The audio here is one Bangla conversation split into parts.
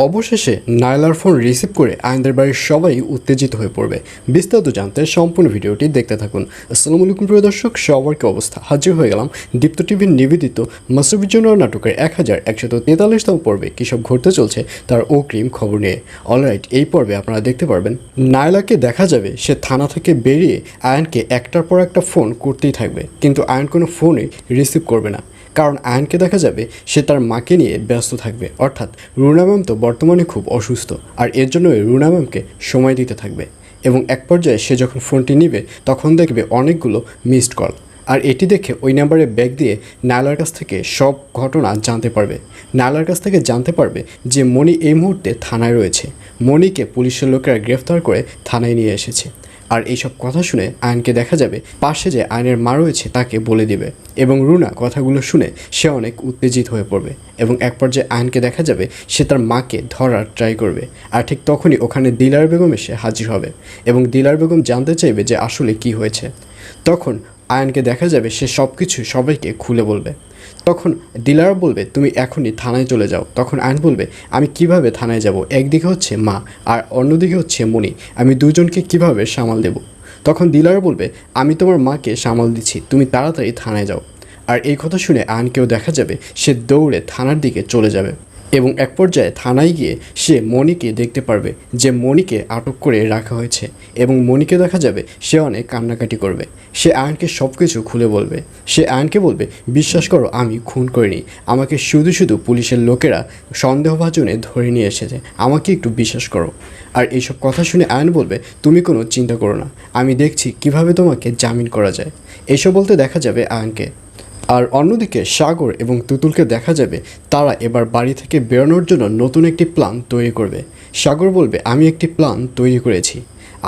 অবশেষে নায়লার ফোন রিসিভ করে আয়নদের বাড়ির সবাই উত্তেজিত হয়ে পড়বে। বিস্তারিত জানতে সম্পূর্ণ ভিডিওটি দেখতে থাকুন। আসসালামু আলাইকুম প্রিয় দর্শক, সবার কি অবস্থা? হাজির হয়ে গেলাম দীপ্ত টিভির নিবেদিত মাসুবিজুনার নাটকের 1143তম পর্বে কী সব ঘটতে চলছে তার অগ্রিম খবর নিয়ে। অলরাইট, এই পর্বে আপনারা দেখতে পারবেন নায়লাকে দেখা যাবে সে থানা থেকে বেরিয়ে আয়নকে একটার পর একটা ফোন করতেই থাকবে, কিন্তু আয়ন কোনো ফোনই রিসিভ করবে না। কারণ আয়নকে দেখা যাবে সে তার মাকে নিয়ে ব্যস্ত থাকবে, অর্থাৎ রুনা ম্যাম তো বর্তমানে খুব অসুস্থ, আর এর জন্যই রুনা ম্যামকে সময় দিতে থাকবে। এবং এক পর্যায়ে সে যখন ফোনটি নিবে তখন দেখবে অনেকগুলো মিসড কল, আর এটি দেখে ওই নাম্বারে ব্যাক দিয়ে নায়লার কাছ থেকে সব ঘটনা জানতে পারবে। নায়লার কাছ থেকে জানতে পারবে যে মণি এই মুহূর্তে থানায় রয়েছে, মণিকে পুলিশের লোকেরা গ্রেফতার করে থানায় নিয়ে এসেছে। আর এইসব কথা শুনে আয়নকে দেখা যাবে পাশে যে আয়নের মা রয়েছে তাকে বলে দিবে, এবং রুনা কথাগুলো শুনে সে অনেক উত্তেজিত হয়ে পড়বে। এবং এক পর্যায়ে আয়নকে দেখা যাবে সে তার মাকে ধরার ট্রাই করবে, আর ঠিক তখনই ওখানে দিলার বেগম এসে হাজির হবে এবং দিলার বেগম জানতে চাইবে যে আসলে কি হয়েছে। তখন আয়নকে দেখা যাবে সে সব কিছু সবাইকে খুলে বলবে। তখন দিলার বলবে তুমি এখনই থানায় চলে যাও। তখন আয়ন বলবে আমি কিভাবে থানায় যাব, একদিকে হচ্ছে মা আর অন্যদিকে হচ্ছে মণি, আমি দুজনকে কিভাবে সামাল দেব। তখন দিলার বলবে আমি তোমার মাকে সামাল দিচ্ছি, তুমি তাড়াতাড়ি থানায় যাও। আর এই কথা শুনে আয়নকেও দেখা যাবে সে দৌড়ে থানার দিকে চলে যাবে, এবং এক পর্যায়ে থানায় গিয়ে সে মণিকে দেখতে পারবে যে মণিকে আটক করে রাখা হয়েছে, এবং মণিকে দেখা যাবে সে অনেক কান্নাকাটি করবে। সে আয়নকে সব কিছু খুলে বলবে। সে আয়নকে বলবে বিশ্বাস করো আমি খুন করিনি, আমাকে শুধু শুধু পুলিশের লোকেরা সন্দেহভাজনে ধরে নিয়ে এসেছে, আমাকে একটু বিশ্বাস করো। আর এইসব কথা শুনে আয়ন বলবে তুমি কোনো চিন্তা করো না, আমি দেখছি কিভাবে তোমাকে জামিন করা যায়। এইসব বলতে দেখা যাবে আয়নকে। আর অন্যদিকে সাগর এবং তুতুলকে দেখা যাবে তারা এবার বাড়ি থেকে বেরোনোর জন্য নতুন একটি প্ল্যান তৈরি করবে। সাগর বলবে আমি একটি প্ল্যান তৈরি করেছি,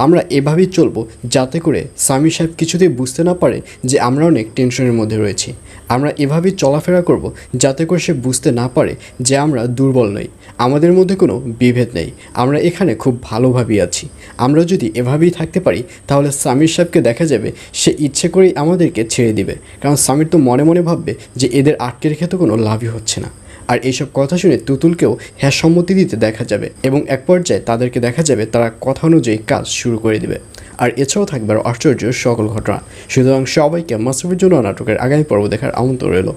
আমরা এভাবেই চলবো যাতে করে সামি সাহেব কিছুতেই বুঝতে না পারে যে আমরা অনেক টেনশনের মধ্যে রয়েছি। আমরা এভাবেই চলাফেরা করব যাতে করে সে বুঝতে না পারে যে আমরা দুর্বল নই, আমাদের মধ্যে কোনো বিভেদ নেই, আমরা এখানে খুব ভালোভাবেই আছি। আমরা যদি এভাবেই থাকতে পারি তাহলে সামির সাহেবকে দেখা যাবে সে ইচ্ছে করেই আমাদেরকে ছেড়ে দিবে, কারণ সামির তো মনে মনে ভাববে যে এদের আটকে রেখে তো কোনো লাভই হচ্ছে না। আর এইসব কথা শুনে তুতুলকেও হ্যাঁ সম্মতি দিতে দেখা যাবে, এবং এক পর্যায়ে তাদেরকে দেখা যাবে তারা কথা অনুযায়ী কাজ শুরু করে দিবে। আর এছাড়াও থাকবে আরও আশ্চর্য সকল ঘটনা। সুতরাং সবাইকে মাসুবিজুনার নাটকের আগামী পর্ব দেখার আমন্ত্রণ রইল।